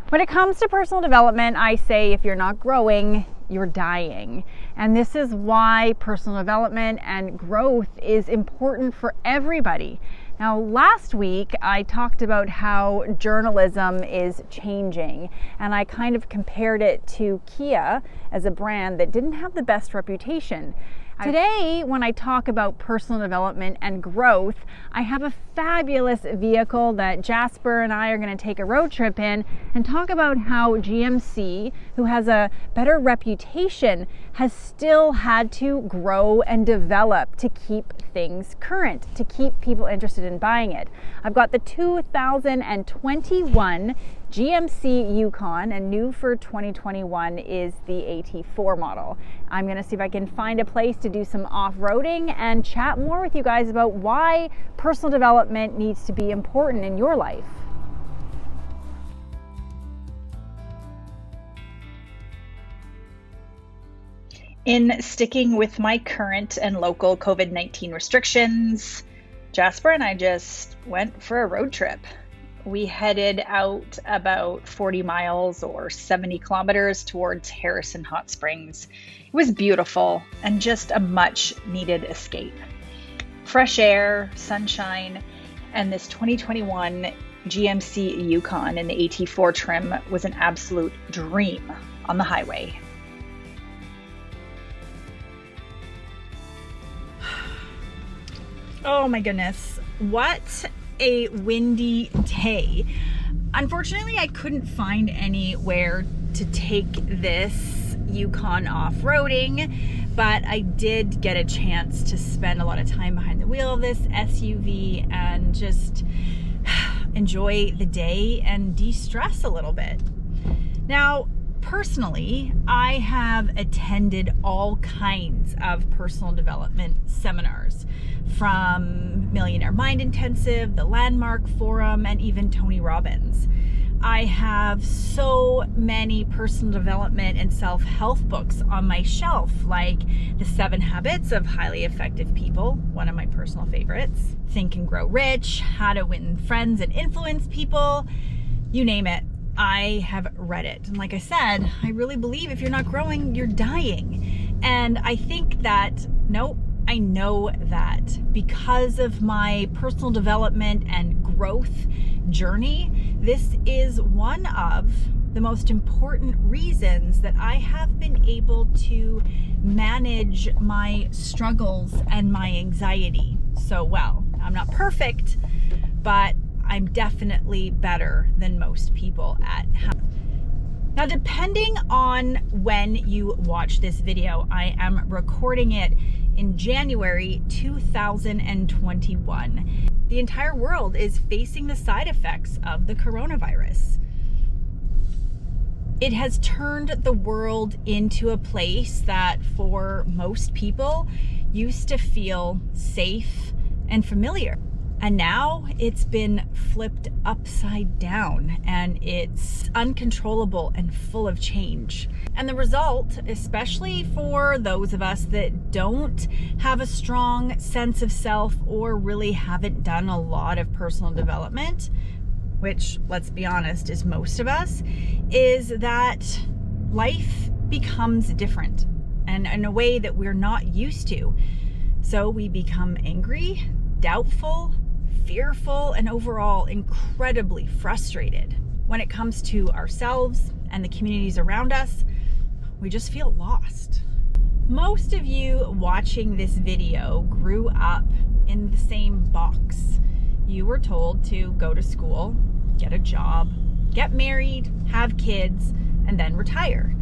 When it comes to personal development, I say if you're not growing, you're dying. And this is why personal development and growth is important for everybody. Now, last week I talked about how journalism is changing, and I kind of compared it to Kia as a brand that didn't have the best reputation. Today, when I talk about personal development and growth, I have a fabulous vehicle that Jasper and I are going to take a road trip in and talk about how GMC, who has a better reputation, has still had to grow and develop to keep things current, to keep people interested in buying it. I've got the 2021 GMC Yukon, and new for 2021 is the AT4 model. I'm going to see if I can find a place to do some off-roading and chat more with you guys about why personal development needs to be important in your life. In sticking with my current and local COVID-19 restrictions, Jasper and I just went for a road trip. We headed out about 40 miles or 70 kilometers towards Harrison Hot Springs. It was beautiful and just a much needed escape. Fresh air, sunshine, and this 2021 GMC Yukon in the AT4 trim was an absolute dream on the highway. Oh my goodness, what a windy day. Unfortunately, I couldn't find anywhere to take this Yukon off-roading, but I did get a chance to spend a lot of time behind the wheel of this SUV and just enjoy the day and de-stress a little bit. Now, personally, I have attended all kinds of personal development seminars, from Millionaire Mind Intensive, the Landmark Forum, and even Tony Robbins. I have so many personal development and self-help books on my shelf, like The 7 Habits of Highly Effective People, one of my personal favorites, Think and Grow Rich, How to Win Friends and Influence People, you name it. I have read it. And like I said, I really believe if you're not growing, you're dying. And I think that, I know that because of my personal development and growth journey, this is one of the most important reasons that I have been able to manage my struggles and my anxiety so well. I'm not perfect, but I'm definitely better than most people at how. Now, depending on when you watch this video, I am recording it in January 2021. The entire world is facing the side effects of the coronavirus. It has turned the world into a place that for most people used to feel safe and familiar. And now it's been flipped upside down and it's uncontrollable and full of change. And the result, especially for those of us that don't have a strong sense of self or really haven't done a lot of personal development, which, let's be honest, is most of us, is that life becomes different and in a way that we're not used to. So we become angry, doubtful, fearful, and overall incredibly frustrated. When it comes to ourselves and the communities around us, we just feel lost. Most of you watching this video grew up in the same box. You were told to go to school, get a job, get married, have kids, and then retire.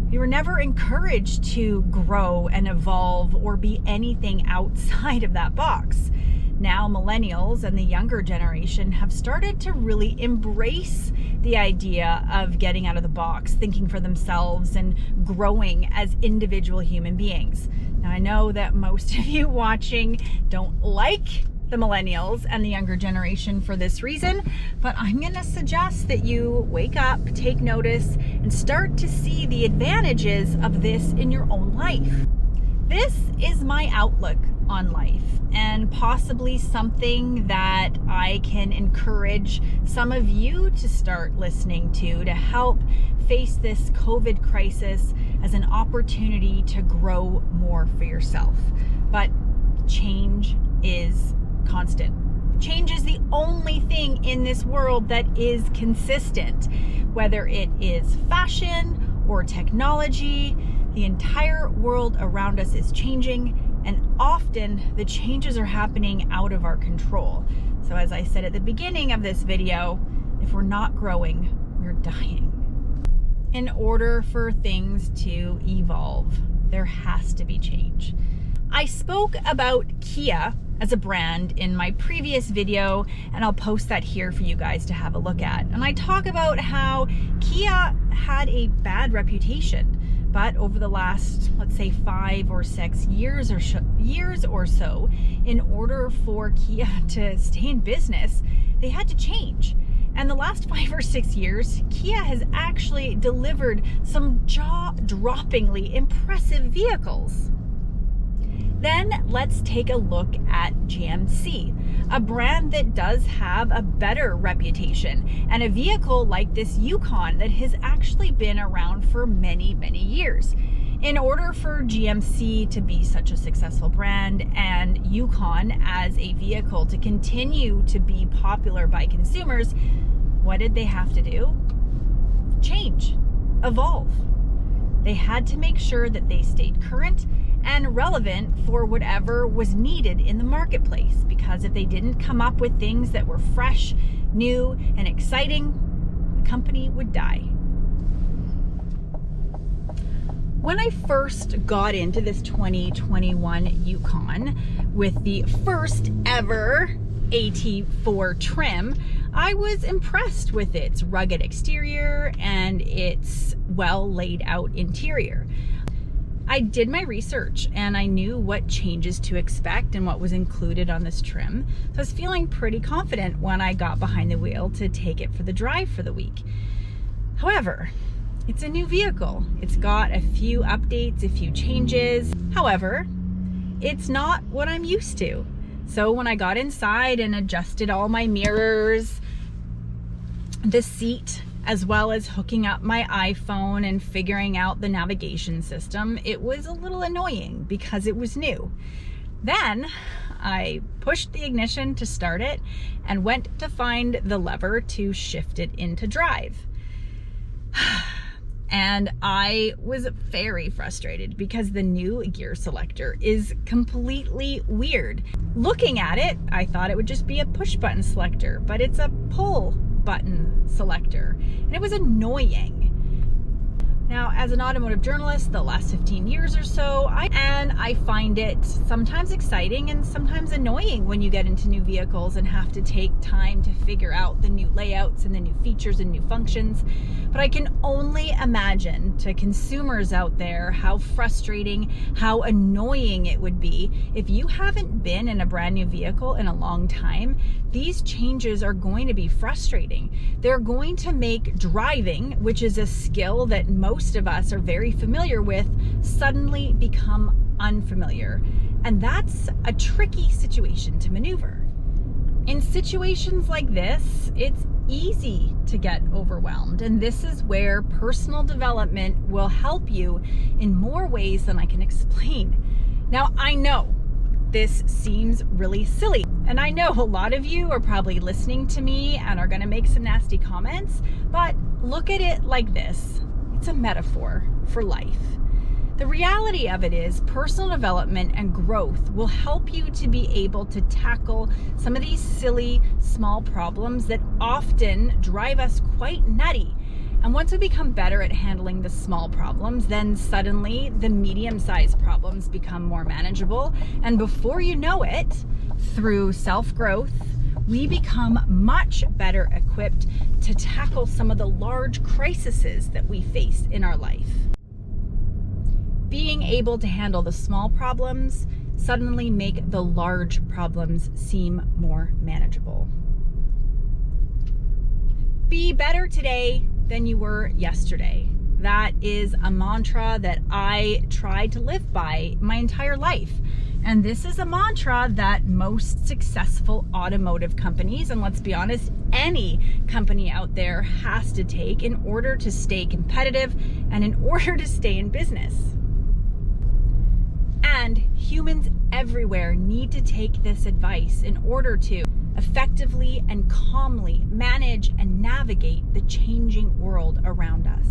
You were never encouraged to grow and evolve or be anything outside of that box. Now millennials and the younger generation have started to really embrace the idea of getting out of the box, thinking for themselves, and growing as individual human beings. Now, I know that most of you watching don't like the millennials and the younger generation for this reason, but I'm going to suggest that you wake up, take notice, and start to see the advantages of this in your own life. This is my outlook on life, and possibly something that I can encourage some of you to start listening to help face this COVID crisis as an opportunity to grow more for yourself. But change is constant. Change is the only thing in this world that is consistent, whether it is fashion or technology. The entire world around us is changing, and often the changes are happening out of our control. So as I said at the beginning of this video, if we're not growing, we're dying. In order for things to evolve, there has to be change. I spoke about Kia as a brand in my previous video, and I'll post that here for you guys to have a look at. And I talk about how Kia had a bad reputation, but over the last, let's say 5 or 6 years or so, in order for Kia to stay in business, they had to change. And the last 5 or 6 years, Kia has actually delivered some jaw-droppingly impressive vehicles. Then let's take a look at GMC, a brand that does have a better reputation, and a vehicle like this Yukon that has actually been around for many, many years. In order for GMC to be such a successful brand and Yukon as a vehicle to continue to be popular by consumers, what did they have to do? Change, evolve. They had to make sure that they stayed current and relevant for whatever was needed in the marketplace, because if they didn't come up with things that were fresh, new, and exciting, the company would die. When I first got into this 2021 Yukon with the first ever AT4 trim, I was impressed with its rugged exterior and its well laid out interior. I did my research and I knew what changes to expect and what was included on this trim. So I was feeling pretty confident when I got behind the wheel to take it for the drive for the week. However, it's a new vehicle. It's got a few updates, a few changes. However, it's not what I'm used to. So when I got inside and adjusted all my mirrors, the seat, as well as hooking up my iPhone and figuring out the navigation system, it was a little annoying because it was new. Then I pushed the ignition to start it and went to find the lever to shift it into drive. And I was very frustrated because the new gear selector is completely weird. Looking at it, I thought it would just be a push button selector, but it's a pull button selector, and it was annoying. Now, as an automotive journalist, the last 15 years or so, I find it sometimes exciting and sometimes annoying when you get into new vehicles and have to take time to figure out the new layouts and the new features and new functions. But I can only imagine to consumers out there how frustrating, how annoying it would be if you haven't been in a brand new vehicle in a long time. These changes are going to be frustrating. They're going to make driving, which is a skill that most of us are very familiar with, suddenly become unfamiliar. And that's a tricky situation to maneuver. In situations like this, it's easy to get overwhelmed, and this is where personal development will help you in more ways than I can explain. Now, I know this seems really silly, and I know a lot of you are probably listening to me and are going to make some nasty comments, but look at it like this. It's a metaphor for life. The reality of it is personal development and growth will help you to be able to tackle some of these silly, small problems that often drive us quite nutty. And once we become better at handling the small problems, then suddenly the medium-sized problems become more manageable. And before you know it, through self-growth, we become much better equipped to tackle some of the large crises that we face in our life. Being able to handle the small problems suddenly make the large problems seem more manageable. Be better today than you were yesterday. That is a mantra that I try to live by my entire life. And this is a mantra that most successful automotive companies, and let's be honest, any company out there has to take in order to stay competitive and in order to stay in business. And humans everywhere need to take this advice in order to effectively and calmly manage and navigate the changing world around us.